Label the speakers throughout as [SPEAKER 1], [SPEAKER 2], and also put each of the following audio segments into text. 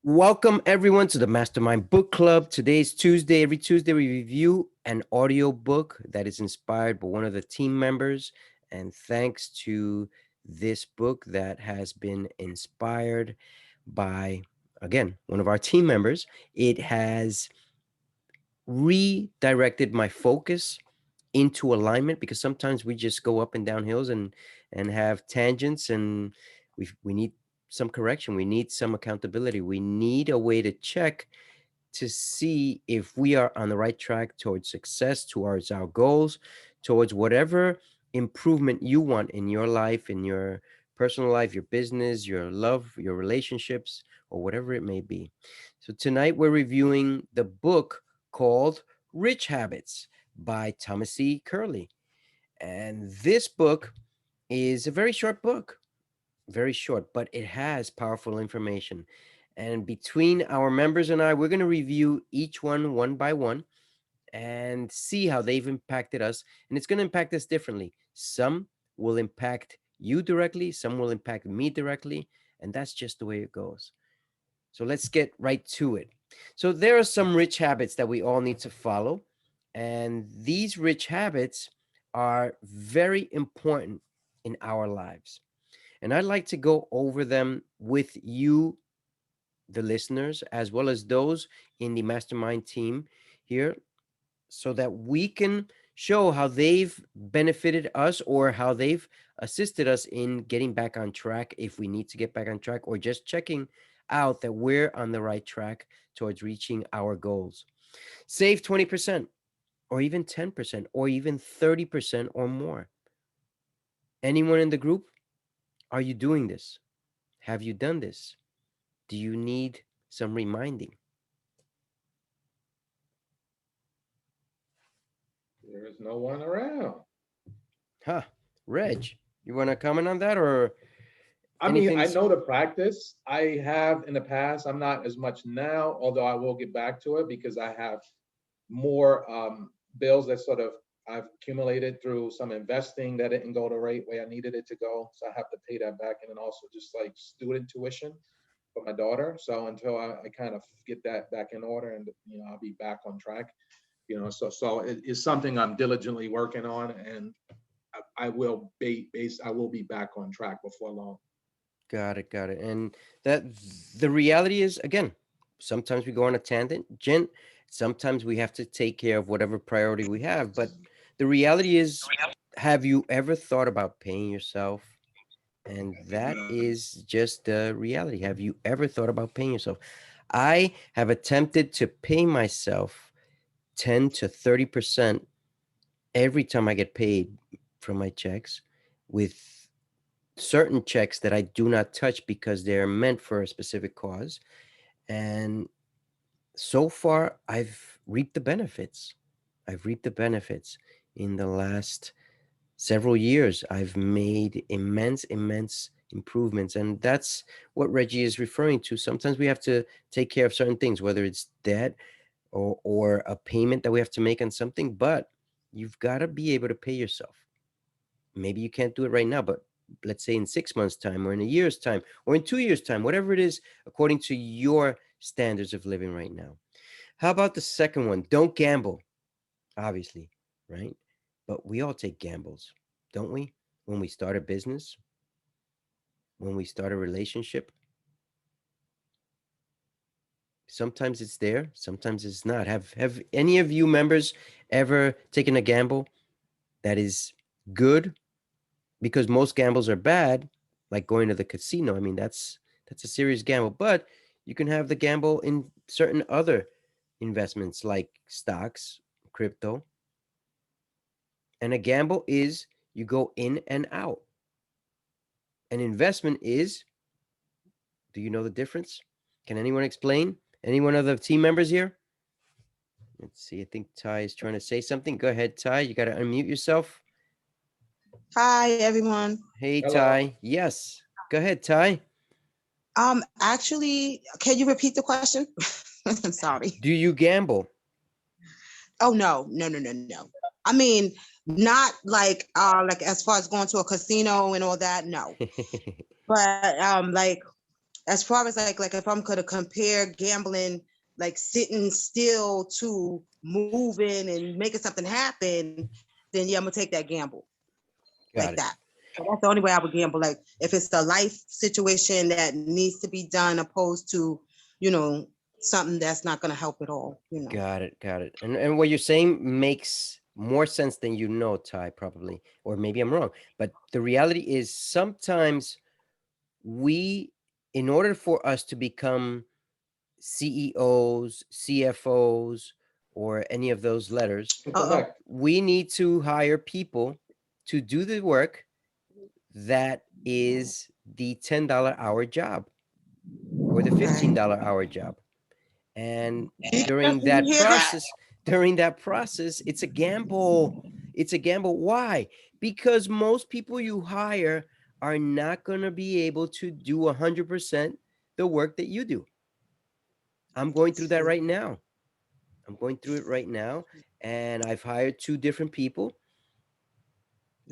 [SPEAKER 1] Welcome everyone to the Mastermind Book Club. Today's Tuesday. Every Tuesday we review an audio book that is inspired by one of the team members. And thanks to this book that has been inspired by, again, one of our team members, it has redirected my focus into alignment, because sometimes we just go up and down hills and have tangents, and we need some correction. We need some accountability. We need a way to check to see if we are on the right track towards success, towards our goals, towards whatever improvement you want in your life, in your personal life, your business, your love, your relationships, or whatever it may be. So tonight we're reviewing the book called Rich Habits by Thomas C. Curley. And this book is a very short book, very short, but it has powerful information. And between our members and I, we're going to review each one by one and see how they've impacted us. And it's going to impact us differently. Some will impact you directly, some will impact me directly. And that's just the way it goes. So let's get right to it. So there are some rich habits that we all need to follow. And these rich habits are very important in our lives. And I'd like to go over them with you, the listeners, as well as those in the mastermind team here, so that we can show how they've benefited us or how they've assisted us in getting back on track if we need to get back on track, or just checking out that we're on the right track towards reaching our goals. Save 20% or even 10% or even 30% or more. Anyone in the group? Are you doing this? Have you done this? Do you need some reminding?
[SPEAKER 2] There's no one around.
[SPEAKER 1] Huh. Reg, you want to comment on that, or
[SPEAKER 2] I mean,
[SPEAKER 1] anything?
[SPEAKER 2] I know the practice. I have in the past. I'm not as much now, although I will get back to it because I have more bills that sort of I've accumulated through some investing that didn't go the right way I needed it to go. So I have to pay that back. And then also just like student tuition for my daughter. So until I kind of get that back in order and, I'll be back on track. So it's something I'm diligently working on, and I will be back on track before long.
[SPEAKER 1] Got it, got it. And that the reality is, again, sometimes we go on a tangent. Sometimes we have to take care of whatever priority we have. But the reality is, have you ever thought about paying yourself? And that is just the reality. Have you ever thought about paying yourself? I have attempted to pay myself 10 to 30% every time I get paid from my checks, with certain checks that I do not touch because they're meant for a specific cause. And so far, I've reaped the benefits. I've reaped the benefits in the last several years. I've made immense improvements. And that's what Reggie is referring to. Sometimes we have to take care of certain things, whether it's debt or a payment that we have to make on something, but you've got to be able to pay yourself. Maybe you can't do it right now, but let's say in 6 months' time, or in a year's time, or in 2 years' time, whatever it is, according to your standards of living right now. How about the second one? Don't gamble, obviously, right? But we all take gambles, don't we? When we start a business, when we start a relationship, sometimes it's there, sometimes it's not. Have any of you members ever taken a gamble that is good? Because most gambles are bad, like going to the casino. I mean, that's a serious gamble. But you can have the gamble in certain other investments like stocks, crypto. And a gamble is you go in and out. An investment is, do you know the difference? Can anyone explain? Any one of the team members here? Let's see. I think Ty is trying to say something. Go ahead, Ty. You got to unmute yourself.
[SPEAKER 3] Hi, everyone.
[SPEAKER 1] Hey,
[SPEAKER 2] Hello.
[SPEAKER 1] Ty. Yes. Go ahead, Ty.
[SPEAKER 3] Actually, can you repeat the question? I'm sorry.
[SPEAKER 1] Do you gamble?
[SPEAKER 3] Oh no, no, no, no, no. I mean, not like as far as going to a casino and all that. No, but like as far as like if I'm gonna compare gambling, like sitting still to moving and making something happen, then yeah, I'm gonna take that gamble like
[SPEAKER 1] Got it.
[SPEAKER 3] that. So that's the only way I would gamble. Like if it's a life situation that needs to be done, opposed to, something that's not gonna help at all.
[SPEAKER 1] Got it. Got it. And what you're saying makes more sense than Ty, probably, or maybe I'm wrong. But the reality is sometimes we, in order for us to become CEOs, CFOs, or any of those letters,
[SPEAKER 3] Uh-oh.
[SPEAKER 2] Correct.
[SPEAKER 1] we need to hire people to do the work that is the $10 hour job or the
[SPEAKER 3] Right.
[SPEAKER 1] $15 hour job. And
[SPEAKER 3] You hear that?
[SPEAKER 1] during that process, it's a gamble. It's a gamble. Why? Because most people you hire are not going to be able to do 100% the work that you do. I'm going through that right now. I'm going through it right now. And I've hired two different people.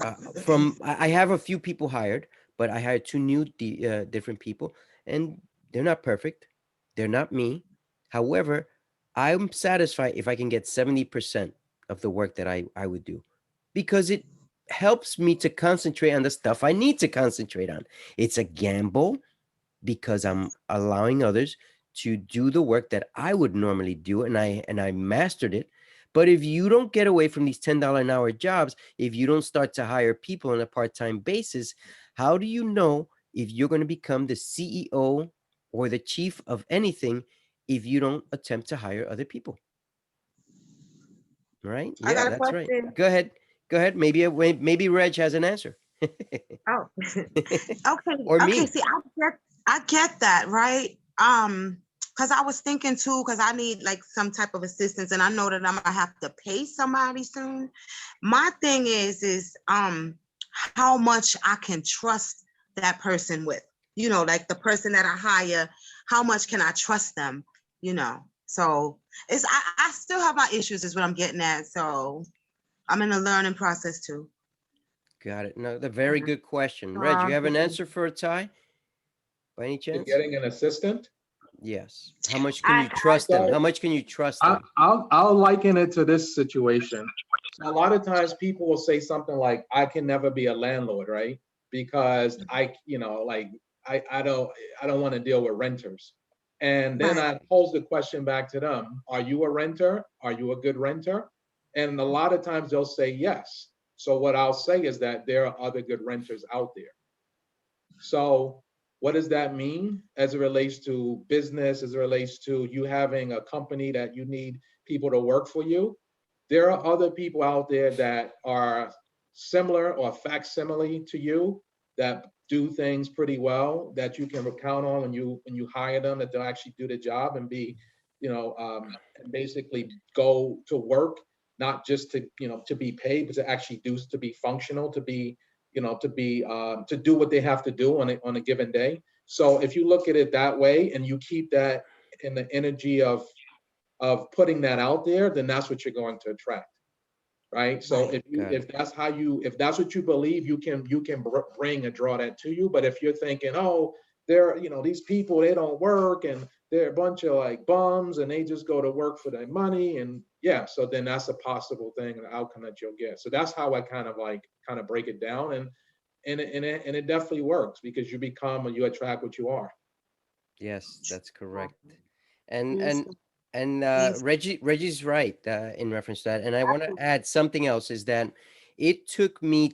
[SPEAKER 1] I have a few people hired, but I hired two new different people, and they're not perfect. They're not me. However, I'm satisfied if I can get 70% of the work that I would do, because it helps me to concentrate on the stuff I need to concentrate on. It's a gamble because I'm allowing others to do the work that I would normally do, and I mastered it. But if you don't get away from these $10 an hour jobs, if you don't start to hire people on a part-time basis, how do you know if you're going to become the CEO or the chief of anything if you don't attempt to hire other people? Right?
[SPEAKER 3] I
[SPEAKER 1] Yeah,
[SPEAKER 3] got a
[SPEAKER 1] that's right.
[SPEAKER 3] question.
[SPEAKER 1] Go ahead. Go ahead. Maybe Reg has an answer.
[SPEAKER 3] Oh, okay.
[SPEAKER 1] Or
[SPEAKER 3] Okay.
[SPEAKER 1] me.
[SPEAKER 3] See, I get that, right? Because I was thinking too, because I need like some type of assistance, and I know that I'm gonna have to pay somebody soon. My thing is how much I can trust that person with. Like the person that I hire, how much can I trust them? So I still have my issues, is what I'm getting at. So I'm in a learning process too.
[SPEAKER 1] Got it. No, the very good question. Reg, you
[SPEAKER 3] Um,
[SPEAKER 1] have an answer for a tie by any
[SPEAKER 2] To
[SPEAKER 1] chance?
[SPEAKER 2] getting an assistant.
[SPEAKER 1] Yes. How much can
[SPEAKER 3] I
[SPEAKER 1] you trust them? How
[SPEAKER 2] So
[SPEAKER 1] much can you trust
[SPEAKER 2] I,
[SPEAKER 1] them?
[SPEAKER 2] I'll liken it to this situation. A lot of times people will say something like, "I can never be a landlord," right? Because I don't want to deal with renters. And then
[SPEAKER 3] right.
[SPEAKER 2] I pose the question back to them: Are you a renter? Are you a good renter? And a lot of times they'll say yes. So what I'll say is that there are other good renters out there. So, what does that mean as it relates to business, as it relates to you having a company that you need people to work for you? There are other people out there that are similar or facsimile to you that do things pretty well that you can count on when you hire them, that they'll actually do the job and be, and basically go to work, not just to be paid, but to actually do, to be functional, to do what they have to do on a given day. So if you look at it that way and you keep that in the energy of putting that out there, then that's what you're going to attract, right? So
[SPEAKER 3] Right.
[SPEAKER 1] Got it.
[SPEAKER 2] if that's what you believe, you can bring and draw that to you. But if you're thinking, oh, these people, they don't work and they're a bunch of like bums and they just go to work for their money, and yeah, so then that's a possible thing, an outcome that you'll get. So that's how I kind of break it down, and it definitely works because you attract what you are.
[SPEAKER 1] Yes, that's correct. And
[SPEAKER 3] Yes,
[SPEAKER 1] and and
[SPEAKER 3] yes.
[SPEAKER 1] Reggie's right in reference to that. And I want to add something else is that it took me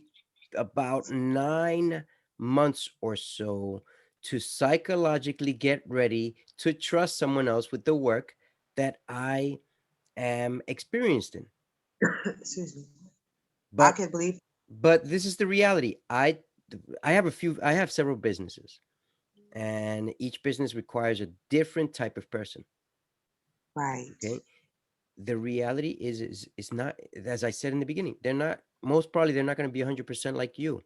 [SPEAKER 1] about 9 months or so to psychologically get ready to trust someone else with the work that I am experienced in.
[SPEAKER 3] Excuse me. I
[SPEAKER 1] But
[SPEAKER 3] can believe.
[SPEAKER 1] this is the reality. I have several businesses, and each business requires a different type of person.
[SPEAKER 3] Right.
[SPEAKER 1] Okay. The reality is not, as I said in the beginning, they're not, most probably they're not going to be 100% like you.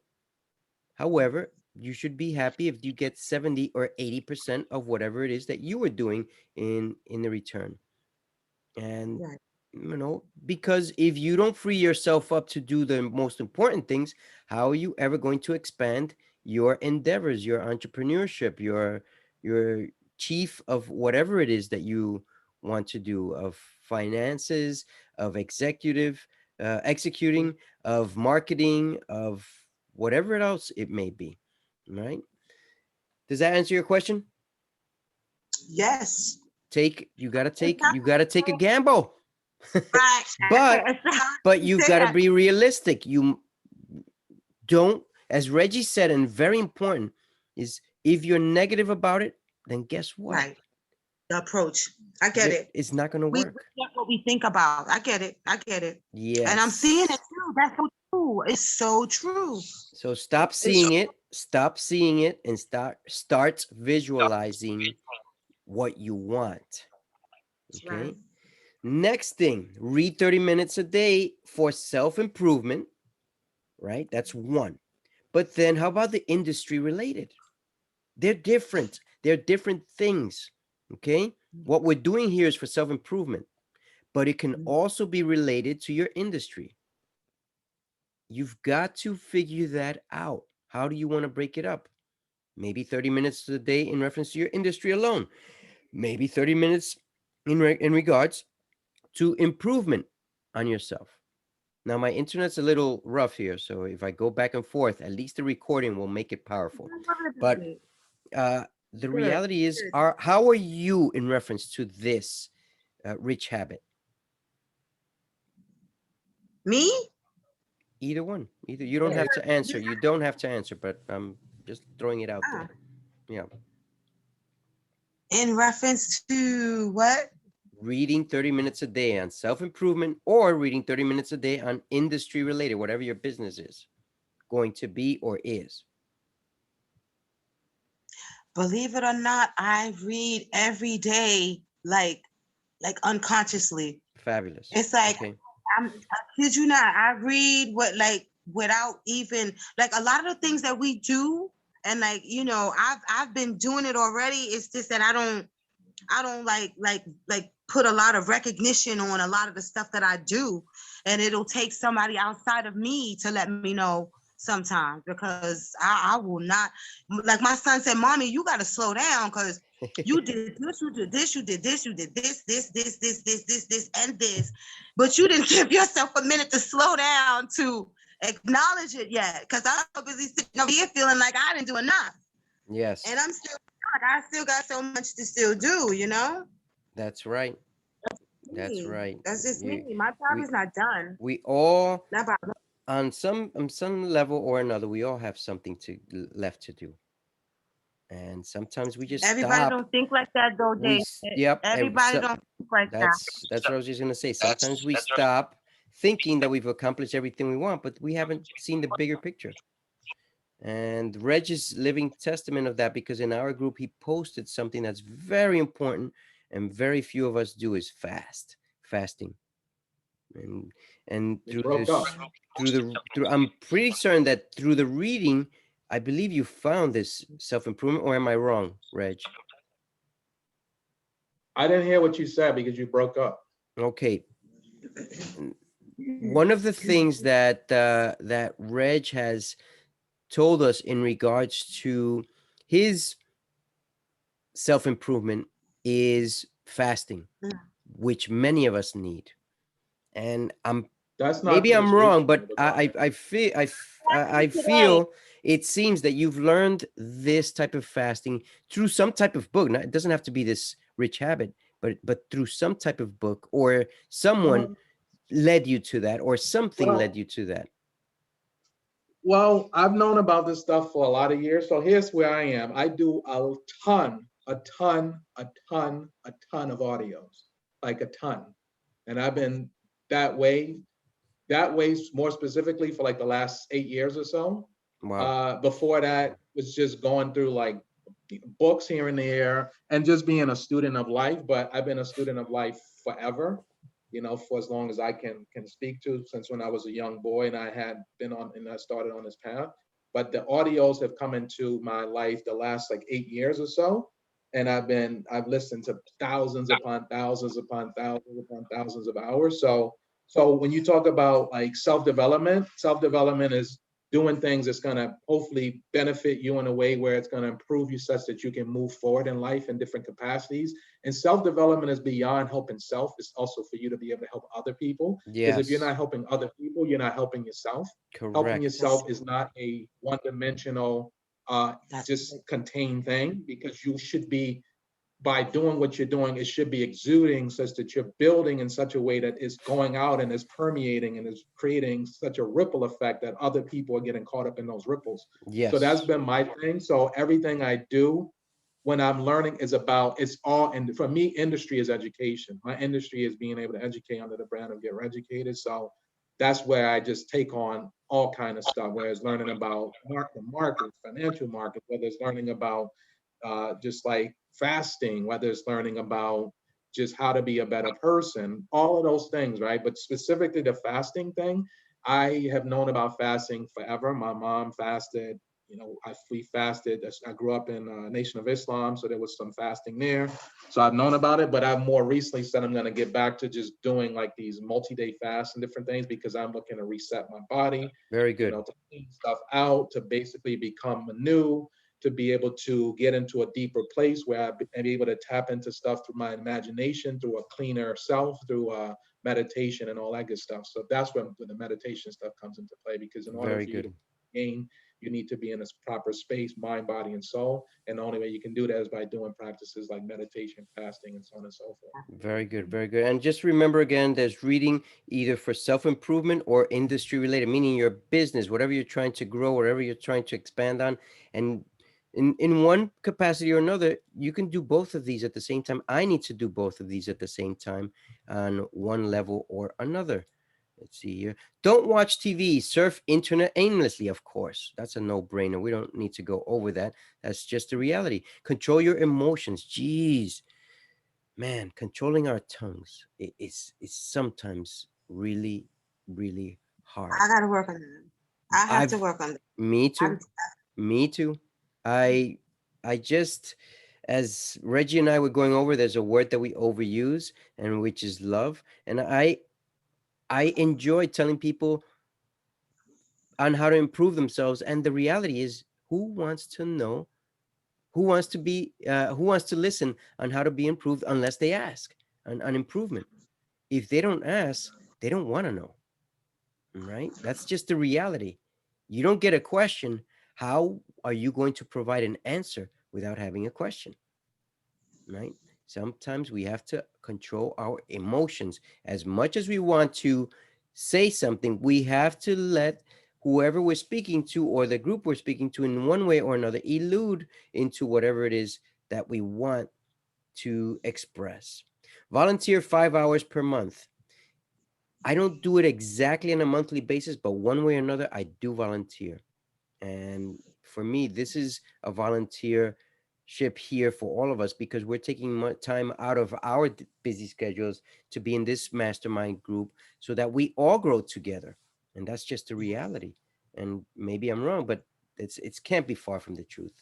[SPEAKER 1] However, you should be happy if you get 70 or 80% of whatever it is that you were doing in the return. And
[SPEAKER 3] Right.
[SPEAKER 1] because if you don't free yourself up to do the most important things, how are you ever going to expand your endeavors, your entrepreneurship, You're chief of whatever it is that you want to do, of finances, of executive, executing, of marketing, of whatever else it may be. Right? Does that answer your question?
[SPEAKER 3] Yes.
[SPEAKER 1] You gotta take a gamble.
[SPEAKER 3] Right.
[SPEAKER 1] but but
[SPEAKER 3] You
[SPEAKER 1] you
[SPEAKER 3] say
[SPEAKER 1] gotta
[SPEAKER 3] that.
[SPEAKER 1] be realistic. You don't, as Reggie said, and very important, is if you're negative about it, then guess what?
[SPEAKER 3] Right. The approach. I get it.
[SPEAKER 1] It's not gonna
[SPEAKER 3] We
[SPEAKER 1] work.
[SPEAKER 3] get what we think about. I get it. I get it. And I'm seeing it
[SPEAKER 1] Yes.
[SPEAKER 3] too. That's so true. It's so true.
[SPEAKER 1] So stop seeing it, and start visualizing what you want.
[SPEAKER 3] Right.
[SPEAKER 1] Okay. Next thing, read 30 minutes a day for self-improvement, right? That's one. But then how about the industry related? They're different. They're different things. Okay. What we're doing here is for self-improvement, but it can also be related to your industry. You've got to figure that out. How do you want to break it up? Maybe 30 minutes a day in reference to your industry alone. Maybe 30 minutes in regards to improvement on yourself. Now, my internet's a little rough here, so if I go back and forth, at least the recording will make it powerful. But the reality is, how are you in reference to this rich habit?
[SPEAKER 3] Me?
[SPEAKER 1] Either one. Either you don't have to answer. You don't have to answer, but I'm just throwing it out there. Yeah.
[SPEAKER 3] In reference to what?
[SPEAKER 1] Reading 30 minutes a day on self-improvement, or reading 30 minutes a day on industry related, whatever your business is going to be or is.
[SPEAKER 3] Believe it or not, I read every day, like unconsciously.
[SPEAKER 1] Fabulous.
[SPEAKER 3] It's like,
[SPEAKER 1] okay.
[SPEAKER 3] I kid you not, I read what, like, without even, like, a lot of the things that we do, and like, you know, I've been doing it already. It's just that I don't like put a lot of recognition on a lot of the stuff that I do, and it'll take somebody outside of me to let me know sometimes, because I will not, like my son said, Mommy, you got to slow down, because you did this, you did this, you did this, you did this, and this, but you didn't give yourself a minute to slow down to acknowledge it yet, because I'm so busy sitting over here feeling like I didn't do enough.
[SPEAKER 1] Yes.
[SPEAKER 3] And I'm still, I still got so much to still do, you know?
[SPEAKER 1] That's right. That's right.
[SPEAKER 3] That's just me. My job is not done.
[SPEAKER 1] We all,
[SPEAKER 3] Not by,
[SPEAKER 1] on some level or another, we all have something left to do. And sometimes we just
[SPEAKER 3] everybody
[SPEAKER 1] stop.
[SPEAKER 3] don't think like that though, Dave.
[SPEAKER 1] Yep.
[SPEAKER 3] Everybody don't think like that.
[SPEAKER 1] That's what I was just gonna say. Sometimes we stop thinking that we've accomplished everything we want, but we haven't seen the bigger picture. And Reg is living testament of that, because in our group he posted something that's very important and very few of us do, is fasting. And through this, through I'm pretty certain that through the reading, I believe you found this self-improvement, or am I wrong, Reg?
[SPEAKER 2] I didn't hear what you said because you broke up.
[SPEAKER 1] Okay. One of the things that that Reg has told us in regards to his self-improvement is fasting, which many of us need. And maybe I'm wrong, but I feel it seems that you've learned this type of fasting through some type of book. Now, it doesn't have to be this rich habit, but through some type of book, or someone led you to that, or something led you to that.
[SPEAKER 2] Well, I've known about this stuff for a lot of years. So here's where I am. I do a ton of audios, like a ton. And I've been that way more specifically for like the last 8 years or so.
[SPEAKER 1] Wow.
[SPEAKER 2] Before that was just going through like books here and there and just being a student of life. But I've been a student of life forever, you know, for as long as I can speak to, since when I was a young boy and I had been on and I started on this path. But the audios have come into my life the last like 8 years or so. And I've listened to thousands upon thousands upon thousands upon thousands of hours. So when you talk about like self-development is doing things that's going to hopefully benefit you in a way where it's going to improve you such that you can move forward in life in different capacities. And self-development is beyond helping self. It's also for you to be able to help other people. Because if you're
[SPEAKER 1] Yes.
[SPEAKER 2] not helping other people, you're not helping yourself. Helping
[SPEAKER 1] Correct.
[SPEAKER 3] That's
[SPEAKER 2] yourself is not a one-dimensional,
[SPEAKER 3] that's
[SPEAKER 2] just contained thing, because you should be, by doing what you're doing, it should be exuding such that you're building in such a way that is going out and is permeating and is creating such a ripple effect that other people are getting caught up in those ripples. So that's
[SPEAKER 1] Yes.
[SPEAKER 2] been my thing. So everything I do when I'm learning is about, it's all, and for me, industry is education. My industry is being able to educate under the brand of Get Educated. So that's where I just take on all kind of stuff, whether it's learning about markets, financial markets, whether it's learning about just like fasting, whether it's learning about just how to be a better person, all of those things, right? But specifically the fasting thing, I have known about fasting forever. My mom fasted, we fasted. I grew up in a Nation of Islam, so there was some fasting there. So I've known about it, but I've more recently said I'm going to get back to just doing like these multi-day fasts and different things, because I'm looking to reset my body,
[SPEAKER 1] Very good.
[SPEAKER 2] to clean stuff out, to basically become new, to be able to get into a deeper place where I'm able to tap into stuff through my imagination, through a cleaner self, through meditation and all that good stuff. So that's when the meditation stuff comes into play, because in order
[SPEAKER 1] Very
[SPEAKER 2] for you to
[SPEAKER 1] good.
[SPEAKER 2] gain, you need to be in a proper space, mind, body, and soul. And the only way you can do that is by doing practices like meditation, fasting, and so on and so forth.
[SPEAKER 1] Very good. Very good. And just remember again, there's reading either for self-improvement or industry related, meaning your business, whatever you're trying to grow, whatever you're trying to expand on. And in one capacity or another, you can do both of these at the same time. I need to do both of these at the same time on one level or another. Let's see here. Don't watch TV, surf internet aimlessly, of course. That's a no-brainer. We don't need to go over that. That's just the reality. Control your emotions. Jeez. Man, controlling our tongues is sometimes really, really hard.
[SPEAKER 3] I gotta work on that. I have to
[SPEAKER 1] I've
[SPEAKER 3] work on that.
[SPEAKER 1] Me
[SPEAKER 3] I'm,
[SPEAKER 1] too. Me too. I I just as Reggie and I were going over, there's a word that we overuse and which is love. And I enjoy telling people on how to improve themselves. And the reality is, who wants to know, who wants to listen on how to be improved unless they ask on improvement? If they don't ask, they don't want to know, right? That's just the reality. You don't get a question. How are you going to provide an answer without having a question, right? Sometimes we have to control our emotions. As much as we want to say something, we have to let whoever we're speaking to or the group we're speaking to in one way or another elude into whatever it is that we want to express. Volunteer 5 hours per month. I don't do it exactly on a monthly basis, but one way or another, I do volunteer. And for me, this is a volunteership here for all of us because we're taking time out of our busy schedules to be in this mastermind group so that we all grow together. And that's just the reality. And maybe I'm wrong, but it can't be far from the truth.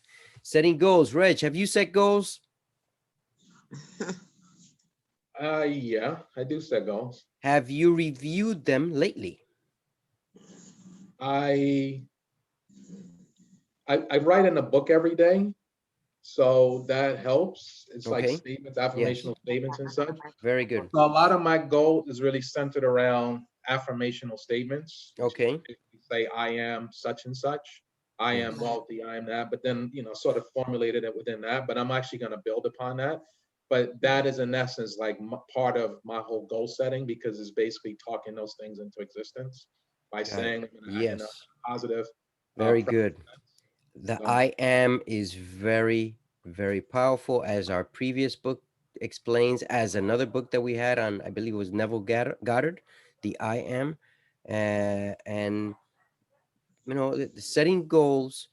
[SPEAKER 1] Setting goals. Reg, have you set goals?
[SPEAKER 2] Yeah, I do set goals.
[SPEAKER 1] Have you reviewed them lately?
[SPEAKER 2] I I write in a book every day, so that helps. It's like
[SPEAKER 1] Okay.
[SPEAKER 2] statements,
[SPEAKER 1] Yes.
[SPEAKER 2] affirmational statements and such.
[SPEAKER 1] Very good.
[SPEAKER 2] So a lot of my goal is really centered around affirmational statements, which is
[SPEAKER 1] Okay.
[SPEAKER 2] basically say I am such and such, I am
[SPEAKER 1] Yes.
[SPEAKER 2] wealthy, I am that, but then sort of formulated it within that. But I'm actually going to build upon that. But that is in essence like part of my whole goal setting, because it's basically talking those things into existence by
[SPEAKER 1] Got it.
[SPEAKER 2] saying them in a
[SPEAKER 1] Yes.
[SPEAKER 2] positive
[SPEAKER 1] Very
[SPEAKER 2] present
[SPEAKER 1] good.
[SPEAKER 2] tense.
[SPEAKER 1] The
[SPEAKER 2] So
[SPEAKER 1] I am is very, very powerful, as our previous book explains, as another book that we had on, I believe it was Neville Goddard, the I am. And, setting goals,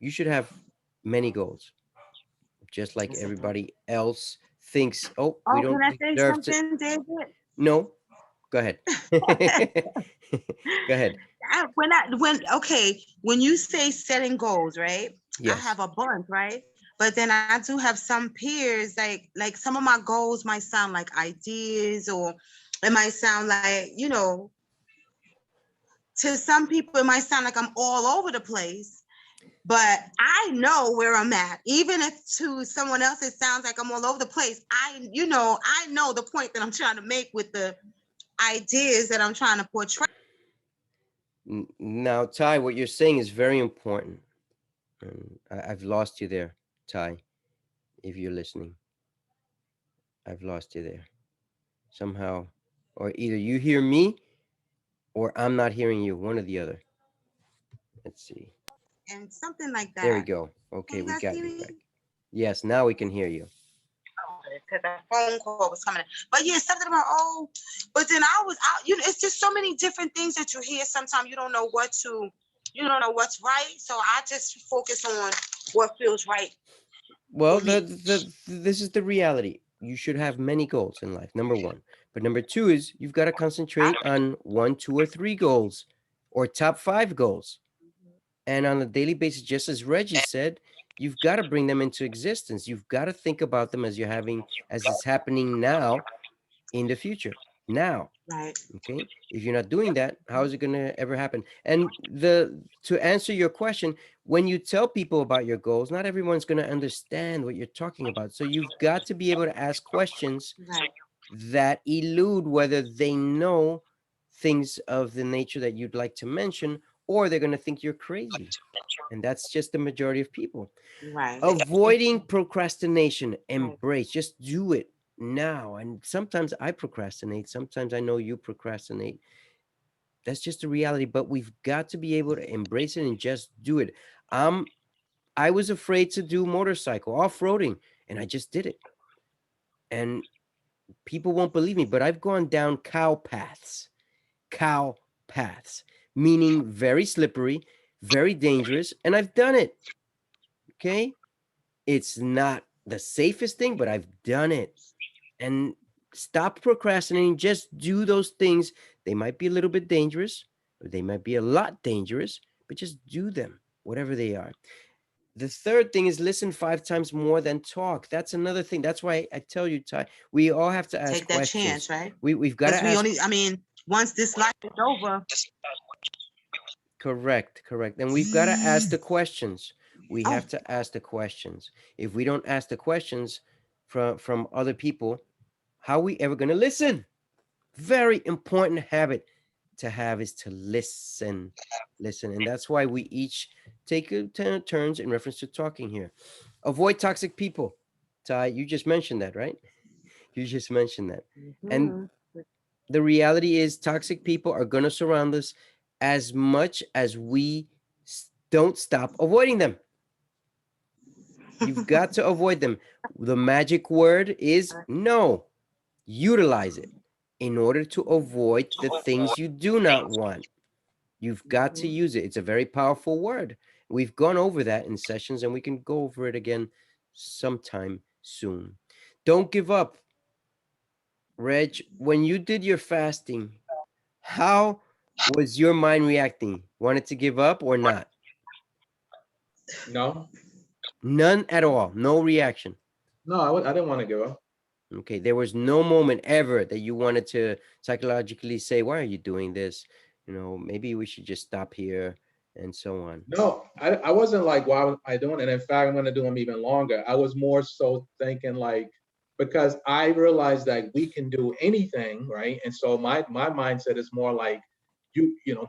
[SPEAKER 1] you should have many goals, just like
[SPEAKER 3] Yes, I do.
[SPEAKER 1] everybody else thinks, oh, we
[SPEAKER 3] Oh, can
[SPEAKER 1] don't
[SPEAKER 3] I say
[SPEAKER 1] deserve to.
[SPEAKER 3] something, David?
[SPEAKER 1] No, go ahead. Go ahead.
[SPEAKER 3] When you say setting goals, right? I
[SPEAKER 1] Yes.
[SPEAKER 3] have a bunch, right? But then I do have some peers, like some of my goals might sound like ideas, or it might sound like, to some people, it might sound like I'm all over the place, but I know where I'm at. Even if to someone else it sounds like I'm all over the place, I know the point that I'm trying to make with the ideas that I'm trying to portray.
[SPEAKER 1] Now, Ty, what you're saying is very important. And I've lost you there, Ty, if you're listening. I've lost you there. Somehow, or either you hear me or I'm not hearing you, one or the other. Let's see.
[SPEAKER 3] And something like
[SPEAKER 1] There we
[SPEAKER 3] that.
[SPEAKER 1] go.
[SPEAKER 3] Can
[SPEAKER 1] Okay,
[SPEAKER 3] you
[SPEAKER 1] we
[SPEAKER 3] guys
[SPEAKER 1] got
[SPEAKER 3] hear
[SPEAKER 1] you
[SPEAKER 3] me?
[SPEAKER 1] back. Yes, now we can hear you.
[SPEAKER 3] Because that phone call was coming in. But yeah, something about, but then I was out, it's just so many different things that you hear. Sometimes you don't know what's right. So I just focus on what feels right.
[SPEAKER 1] Well, this is the reality. You should have many goals in life, number one. But number two is you've got to concentrate on 1, 2, or 3 goals or top 5 goals. And on a daily basis, just as Reggie said, you've got to bring them into existence. You've got to think about them as it's happening now in the future. Now.
[SPEAKER 3] Right.
[SPEAKER 1] Okay. If you're not doing that, how is it going to ever happen? And to answer your question, when you tell people about your goals, not everyone's going to understand what you're talking about. So you've got to be able to ask questions that elude whether they know things of the nature that you'd like to mention, or they're going to think you're crazy. And that's just the majority of people.
[SPEAKER 3] Right.
[SPEAKER 1] Avoiding procrastination, embrace, just do it now. And sometimes I procrastinate. Sometimes I know you procrastinate. That's just the reality, but we've got to be able to embrace it and just do it. I was afraid to do motorcycle off-roading, and I just did it. And people won't believe me, but I've gone down cow paths, meaning very slippery, very dangerous, and I've done it. Okay? It's not the safest thing, but I've done it. And stop procrastinating. Just do those things. They might be a little bit dangerous, or they might be a lot dangerous, but just do them, whatever they are. The third thing is listen 5 times more than talk. That's another thing. That's why I tell you, Ty, we all have to ask
[SPEAKER 3] Take that
[SPEAKER 1] questions.
[SPEAKER 3] chance, right?
[SPEAKER 1] We've got to ask.
[SPEAKER 3] Once this life is over.
[SPEAKER 1] Correct. And we've got to ask the questions. We have to ask the questions. If we don't ask the questions from other people, how are we ever going to listen? Very important habit to have is to listen. And that's why we each take turns in reference to talking here. Avoid toxic people. Ty, you just mentioned that, right? You just mentioned that. And the reality is toxic people are going to surround us as much as we don't stop avoiding them. You've got to avoid them. The magic word is no. Utilize it in order to avoid the things you do not want. You've got to use it. It's a very powerful word. We've gone over that in sessions, and we can go over it again sometime soon. Don't give up. Reg, when you did your fasting, how was your mind reacting? Wanted to give up or not?
[SPEAKER 2] No.
[SPEAKER 1] None at all. No reaction.
[SPEAKER 2] No, I didn't want to give up.
[SPEAKER 1] Okay, there was no moment ever that you wanted to psychologically say, why are you doing this? Maybe we should just stop here and so on.
[SPEAKER 2] No, I wasn't like, why am I doing it? In fact, I'm going to do them even longer. I was more so thinking like, because I realized that we can do anything, right? And so my mindset is more like,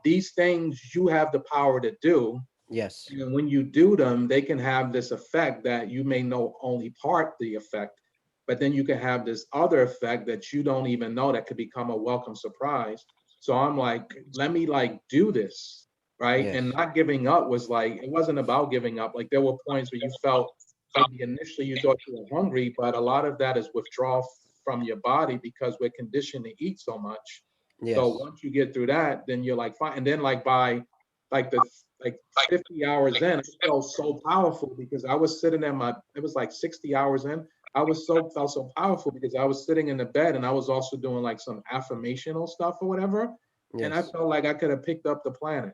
[SPEAKER 2] these things you have the power to do.
[SPEAKER 1] Yes.
[SPEAKER 2] And when you do them, they can have this effect that you may know only part the effect, but then you can have this other effect that you don't even know that could become a welcome surprise. So I'm like, let me like do this, right?
[SPEAKER 1] Yes.
[SPEAKER 2] And not giving up was like, it wasn't about giving up. Like there were points where you felt maybe initially you thought you were hungry, but a lot of that is withdrawal from your body because we're conditioned to eat so much.
[SPEAKER 1] Yes.
[SPEAKER 2] So once you get through that, then you're like fine. And then like by like 50 hours in, I felt so powerful because I was sitting in it was like 60 hours in. I felt so powerful because I was sitting in the bed and I was also doing like some affirmational stuff or whatever. Yes. And I felt like I could have picked up the planet.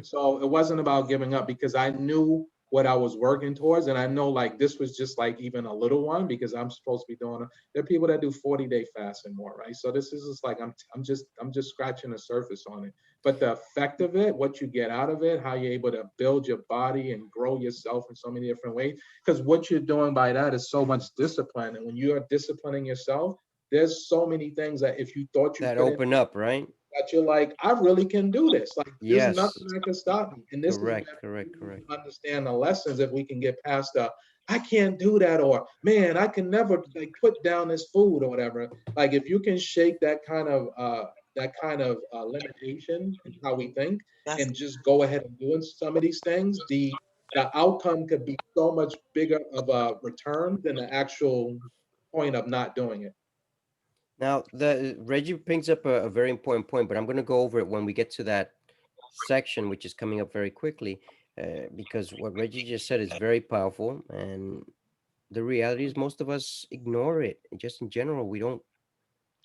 [SPEAKER 2] So it wasn't about giving up because I knew what I was working towards. And I know like this was just like even a little one because I'm supposed to be doing there are people that do 40-day fast and more, right? So this is just like I'm just scratching the surface on it. but the effect of it, what you get out of it, how you're able to build your body and grow yourself in so many different ways. Because what you're doing by that is so much discipline. And when you are disciplining yourself, there's so many things that if you thought you
[SPEAKER 1] That
[SPEAKER 2] couldn't,
[SPEAKER 1] open up, right?
[SPEAKER 2] that you're like, I really can do this. Like, there's
[SPEAKER 1] Yes.
[SPEAKER 2] nothing that can stop me. And this is
[SPEAKER 1] Correct,
[SPEAKER 2] where
[SPEAKER 1] correct,
[SPEAKER 2] we
[SPEAKER 1] correct.
[SPEAKER 2] understand the lessons if we can get past the, I can't do that, or man, I can never like put down this food or whatever. Like, if you can shake that kind of limitation in how we think
[SPEAKER 3] That's
[SPEAKER 2] and just go ahead and doing some of these things, the outcome could be so much bigger of a return than the actual point of not doing it.
[SPEAKER 1] Now, the Reggie brings up a very important point, but I'm going to go over it when we get to that section, which is coming up very quickly, because what Reggie just said is very powerful, and the reality is most of us ignore it. Just in general, we don't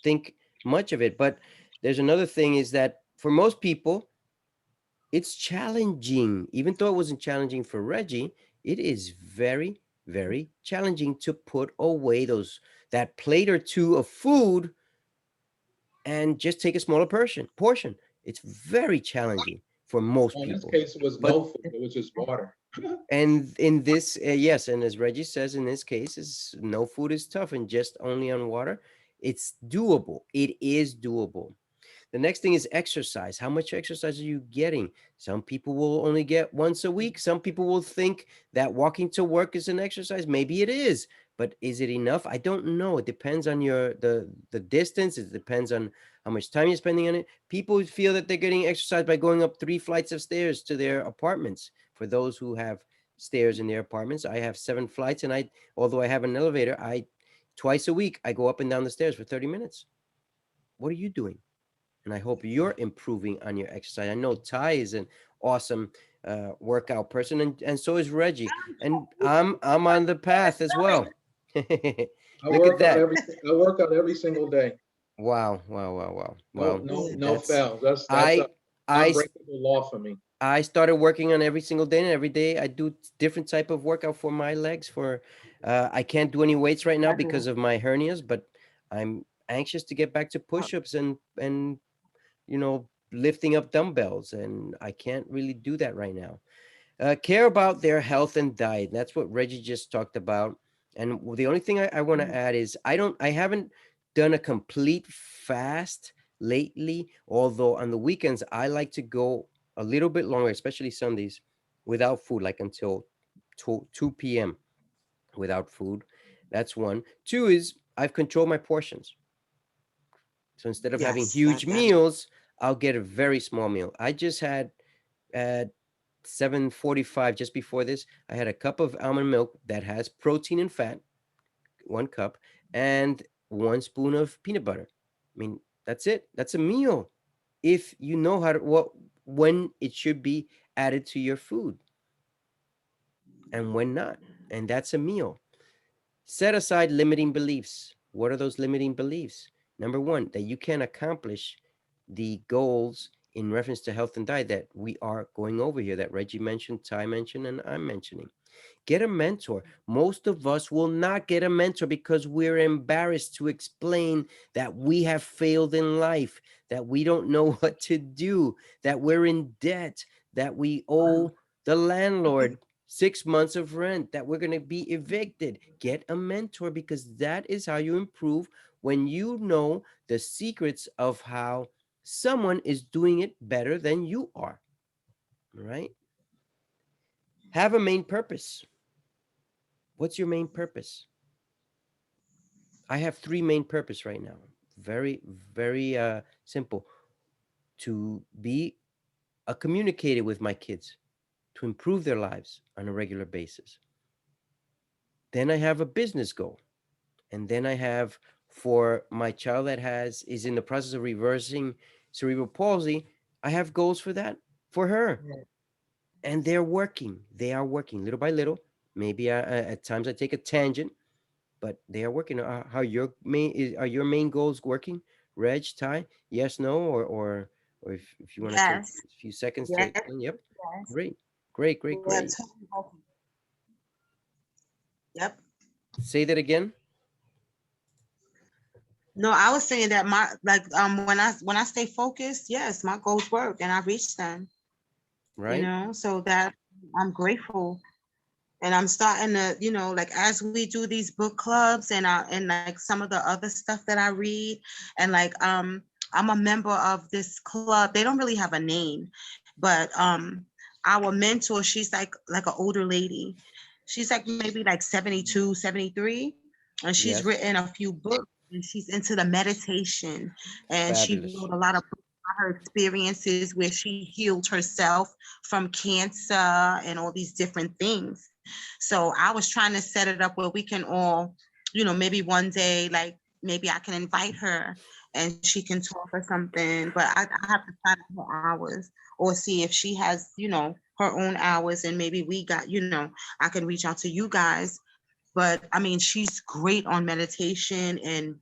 [SPEAKER 1] think much of it. But there's another thing is that for most people, it's challenging. Even though it wasn't challenging for Reggie, it is very, very challenging to put away that plate or two of food and just take a smaller portion. It's very challenging for most
[SPEAKER 2] Well, in this
[SPEAKER 1] people.
[SPEAKER 2] case, it was
[SPEAKER 1] But
[SPEAKER 2] no food; it was just water.
[SPEAKER 1] and in this, yes, and as Reggie says, in this case, is no food is tough, and just only on water, it's doable. It is doable. The next thing is exercise. How much exercise are you getting? Some people will only get once a week. Some people will think that walking to work is an exercise. Maybe it is, but is it enough? I don't know. It depends on the distance. It depends on how much time you're spending on it. People feel that they're getting exercise by going up 3 flights of stairs to their apartments. For those who have stairs in their apartments, I have 7 flights, and although I have an elevator, I twice a week I go up and down the stairs for 30 minutes. What are you doing? And I hope you're improving on your exercise. I know Ty is an awesome workout person, and so is Reggie. And I'm on the path as well.
[SPEAKER 2] I
[SPEAKER 1] Look at
[SPEAKER 2] work out
[SPEAKER 1] that.
[SPEAKER 2] every I work out every single day.
[SPEAKER 1] Wow, wow, wow, wow.
[SPEAKER 2] No,
[SPEAKER 1] Well,
[SPEAKER 2] no, no
[SPEAKER 1] that's
[SPEAKER 2] fails. That's a
[SPEAKER 1] I I
[SPEAKER 2] unbreakable law for me.
[SPEAKER 1] I started working on every single day, and every day I do different type of workout for my legs. For I can't do any weights right now because of my hernias, but I'm anxious to get back to push-ups and lifting up dumbbells, and I can't really do that right now. Care about their health and diet. That's what Reggie just talked about. And the only thing I want to add is I haven't done a complete fast lately, although on the weekends I like to go a little bit longer, especially Sundays, without food, like until 2 p.m. without food. That's one. Two is I've controlled my portions. So instead of having
[SPEAKER 3] yes,
[SPEAKER 1] huge meals, I'll get a very small meal. I just had at 7:45, just before this, I had a cup of almond milk that has protein and fat, 1 cup, and 1 spoon of peanut butter. I mean, that's it. That's a meal. If you know when it should be added to your food and when not. And that's a meal. Set aside limiting beliefs. What are those limiting beliefs? Number one, that you can accomplish the goals in reference to health and diet that we are going over here, that Reggie mentioned, Ty mentioned, and I'm mentioning. Get a mentor. Most of us will not get a mentor because we're embarrassed to explain that we have failed in life, that we don't know what to do, that we're in debt, that we owe the landlord 6 months of rent, that we're going to be evicted. Get a mentor, because that is how you improve, when you know the secrets of how someone is doing it better than you are. Right? Have a main purpose. What's your main purpose? I have 3 main purpose right now. Very, very simple. To be a communicator with my kids, to improve their lives on a regular basis. Then I have a business goal. And then I have, for my child that is in the process of reversing cerebral palsy, I have goals for that, for her. And they're working. They are working little by little. Maybe at times I take a tangent, but they are working. How are your main goals working? Reg, Ty, yes, no, or if you want to take
[SPEAKER 3] yes,
[SPEAKER 1] a few seconds to
[SPEAKER 3] yes,
[SPEAKER 1] explain. Yep,
[SPEAKER 3] yes.
[SPEAKER 1] great, great, great,
[SPEAKER 3] Yeah,
[SPEAKER 1] great.
[SPEAKER 3] yep.
[SPEAKER 1] Say that again.
[SPEAKER 3] No, I was saying that my like when I stay focused, yes, my goals work and I reach them,
[SPEAKER 1] right?
[SPEAKER 3] so that I'm grateful. And I'm starting to, like as we do these book clubs and like some of the other stuff that I read, and like I'm a member of this club. They don't really have a name, but our mentor, she's like an older lady. She's like maybe like 72, 73, and she's
[SPEAKER 1] Yes.
[SPEAKER 3] written a few books, and she's into the meditation, and she
[SPEAKER 1] Fabulous.
[SPEAKER 3] wrote a lot of books about her experiences where she healed herself from cancer and all these different things. So I was trying to set it up where we can all, maybe one day, like maybe I can invite her and she can talk or something. But I have to find out her hours or see if she has, her own hours, and maybe we got, I can reach out to you guys. But I mean, she's great on meditation and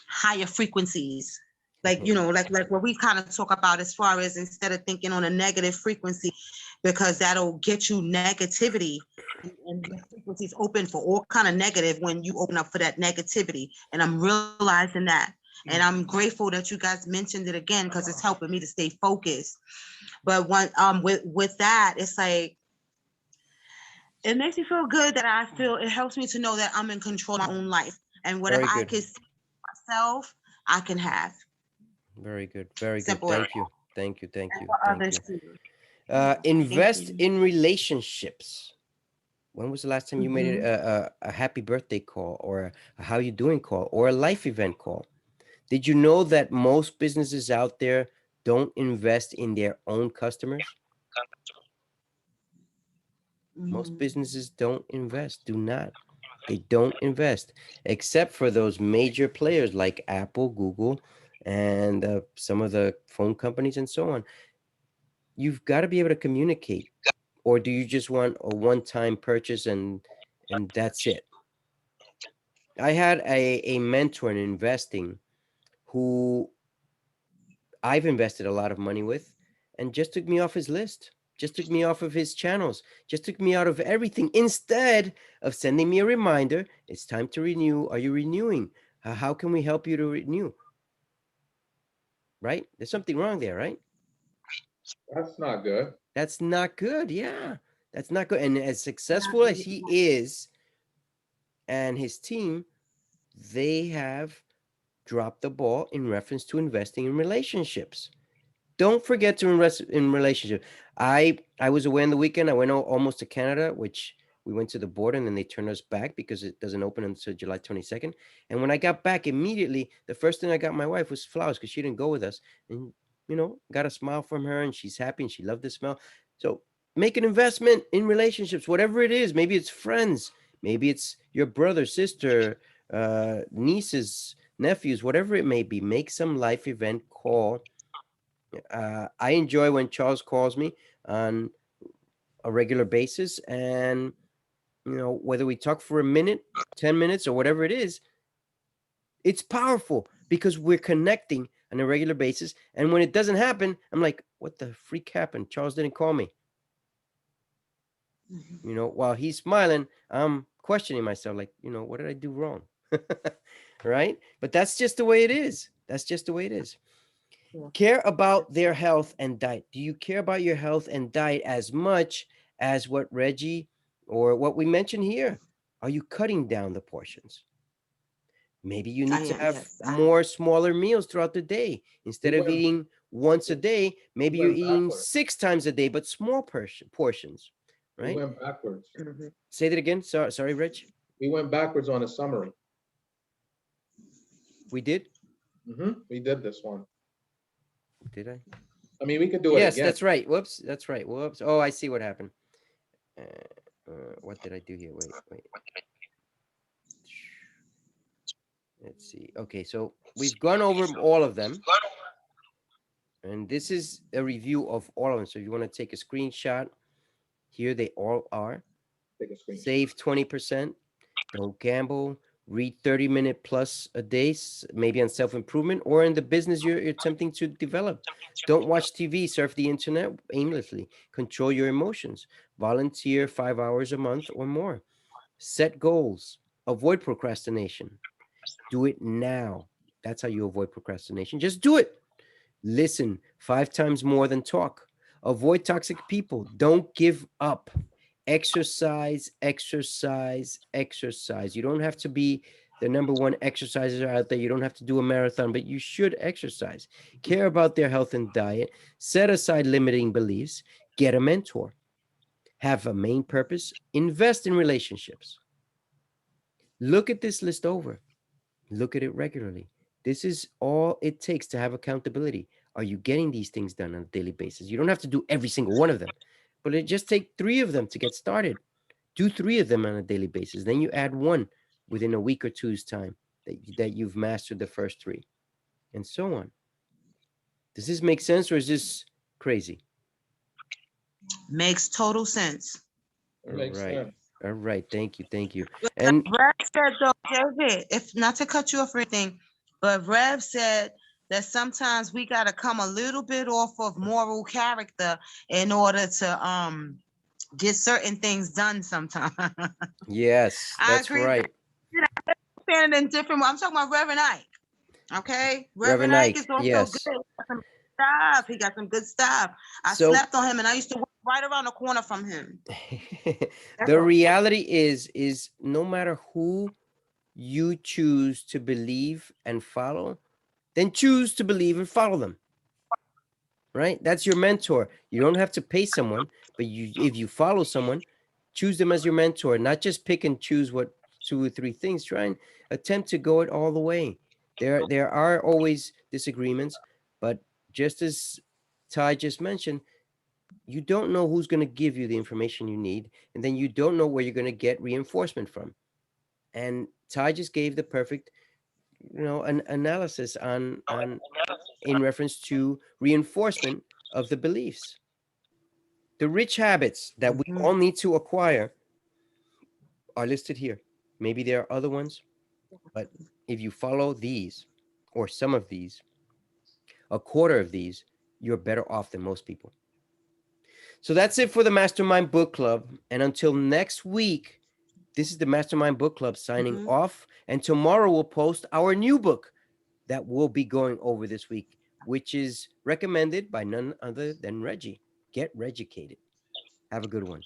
[SPEAKER 3] higher frequencies. Like, like what we kind of talk about as far as instead of thinking on a negative frequency, because that'll get you negativity, and the frequencies open for all kind of negative when you open up for that negativity. And I'm realizing that. And I'm grateful that you guys mentioned it again because it's helping me to stay focused. But with that, it's like it makes me feel good that I feel it helps me to know that I'm in control of my own life. And whatever
[SPEAKER 1] Very
[SPEAKER 3] I
[SPEAKER 1] good.
[SPEAKER 3] can see myself, I can have.
[SPEAKER 1] Very good. Very good.
[SPEAKER 3] Simple as
[SPEAKER 1] Thank you. Thank you. Thank
[SPEAKER 3] and
[SPEAKER 1] you.
[SPEAKER 3] for
[SPEAKER 1] Thank
[SPEAKER 3] others
[SPEAKER 1] you.
[SPEAKER 3] too. Thank
[SPEAKER 1] Invest
[SPEAKER 3] you.
[SPEAKER 1] in relationships. When was the last time you made it
[SPEAKER 3] Hmm.
[SPEAKER 1] a happy birthday call or a how you doing call or a life event call? Did you know that most businesses out there don't invest in their own customers? Most
[SPEAKER 3] Hmm.
[SPEAKER 1] businesses don't invest, do not. They don't invest, except for those major players like Apple, Google, and some of the phone companies and so on. You've got to be able to communicate, or do you just want a one-time purchase and that's it? I had a mentor in investing who I've invested a lot of money with, and just took me off his list, just took me off of his channels, just took me out of everything. Instead of sending me a reminder, it's time to renew. Are you renewing? How can we help you to renew? Right? There's something wrong there, right?
[SPEAKER 2] That's not good.
[SPEAKER 1] That's not good. Yeah, that's not good. And as
[SPEAKER 3] Not
[SPEAKER 1] successful as
[SPEAKER 3] really.
[SPEAKER 1] he is and his team, they have dropped the ball in reference to investing in relationships. Don't forget to invest in relationship. I was away on the weekend. I went almost to Canada, which we went to the border and then they turned us back because it doesn't open until July 22nd. And when I got back immediately, the first thing I got my wife was flowers because she didn't go with us. And got a smile from her and she's happy and she loved the smell. So make an investment in relationships, whatever it is. Maybe it's friends, maybe it's your brother, sister, nieces, nephews, whatever it may be. Make some life event call. I enjoy when Charles calls me on a regular basis, and whether we talk for a minute, 10 minutes, or whatever it is, it's powerful because we're connecting on a regular basis. And when it doesn't happen, I'm like, "What the freak happened? Charles didn't call me."
[SPEAKER 3] Mhm.
[SPEAKER 1] While he's smiling, I'm questioning myself, like, what did I do wrong? Right? But that's just the way it is. That's just the way it is.
[SPEAKER 3] Yeah.
[SPEAKER 1] Care about their health and diet. Do you care about your health and diet as much as what Reggie or what we mentioned here? Are you cutting down the portions? Maybe you
[SPEAKER 3] I
[SPEAKER 1] need to
[SPEAKER 3] am.
[SPEAKER 1] have
[SPEAKER 3] Yes, I am.
[SPEAKER 1] more smaller meals throughout the day.
[SPEAKER 2] We
[SPEAKER 1] Instead of
[SPEAKER 2] went
[SPEAKER 1] eating once a
[SPEAKER 2] we
[SPEAKER 1] day, maybe you're
[SPEAKER 2] went
[SPEAKER 1] eating
[SPEAKER 2] backwards.
[SPEAKER 1] 6 times a day, but small portions,
[SPEAKER 2] We
[SPEAKER 1] right?
[SPEAKER 2] went backwards.
[SPEAKER 3] Mhm.
[SPEAKER 1] Say that again. Sorry, Rich.
[SPEAKER 2] We went backwards on a summary.
[SPEAKER 1] We did?
[SPEAKER 2] We did this one.
[SPEAKER 1] Did I?
[SPEAKER 2] I mean, we could do it
[SPEAKER 1] Yes,
[SPEAKER 2] again.
[SPEAKER 1] that's right. Whoops. That's right. Whoops. Oh, I see what happened. What did I do here? Wait. Let's see. Okay, so we've gone over all of them, and this is a review of all of them. So if you want to take a screenshot, here they all are.
[SPEAKER 2] Take a screenshot.
[SPEAKER 1] Save 20%. Don't gamble. Read 30-minute plus a day, maybe on self-improvement or in the business you're attempting to develop. Don't watch TV, surf the internet aimlessly. Control your emotions. Volunteer 5 hours a month or more. Set goals. Avoid procrastination. Do it now. That's how you avoid procrastination. Just do it. Listen 5 times more than talk. Avoid toxic people. Don't give up. Exercise, exercise, exercise. You don't have to be the number one exerciser out there. You don't have to do a marathon, but you should exercise. Care about their health and diet. Set aside limiting beliefs. Get a mentor. Have a main purpose. Invest in relationships. Look at this list over. Look at it regularly. This is all it takes to have accountability. Are you getting these things done on a daily basis? You don't have to do every single one of them, but it just take 3 of them to get started. Do 3 of them on a daily basis. Then you add one within a week or two's time that you've mastered the first 3, and so on. Does this make sense, or is this crazy?
[SPEAKER 3] Makes total sense.
[SPEAKER 2] It makes sense.
[SPEAKER 1] All right. Thank you. Thank you. And
[SPEAKER 3] Rev said though, David, if not to cut you off or anything, but Rev said that sometimes we gotta come a little bit off of moral character in order to get certain things done sometimes.
[SPEAKER 1] yes,
[SPEAKER 3] I
[SPEAKER 1] that's
[SPEAKER 3] agree.
[SPEAKER 1] right.
[SPEAKER 3] Saying it in different. I'm talking about Reverend Ike. Okay,
[SPEAKER 1] Reverend
[SPEAKER 3] Reverend Ike
[SPEAKER 1] Ike,
[SPEAKER 3] is also
[SPEAKER 1] yes.
[SPEAKER 3] good. He got some stuff. He got some good stuff. I
[SPEAKER 1] So
[SPEAKER 3] slept on him, and I used to work right around the corner from him.
[SPEAKER 1] the reality is no matter who you choose to believe and follow, then choose to believe and follow them. Right? That's your mentor. You don't have to pay someone, but if you follow someone, choose them as your mentor, not just pick and choose what 2 or 3 things. Try and attempt to go it all the way. There are always disagreements, but just as Ty just mentioned, you don't know who's going to give you the information you need, and then you don't know where you're going to get reinforcement from. And Ty just gave the perfect, an analysis on in reference to reinforcement of the beliefs. The rich habits that we all need to acquire are listed here. Maybe there are other ones, but if you follow these or some of these, a quarter of these, you're better off than most people. So that's it for the Mastermind Book Club. And until next week, this is the Mastermind Book Club signing off. And tomorrow we'll post our new book that we'll be going over this week, which is recommended by none other than Reggie. Get Regicated. Have a good one.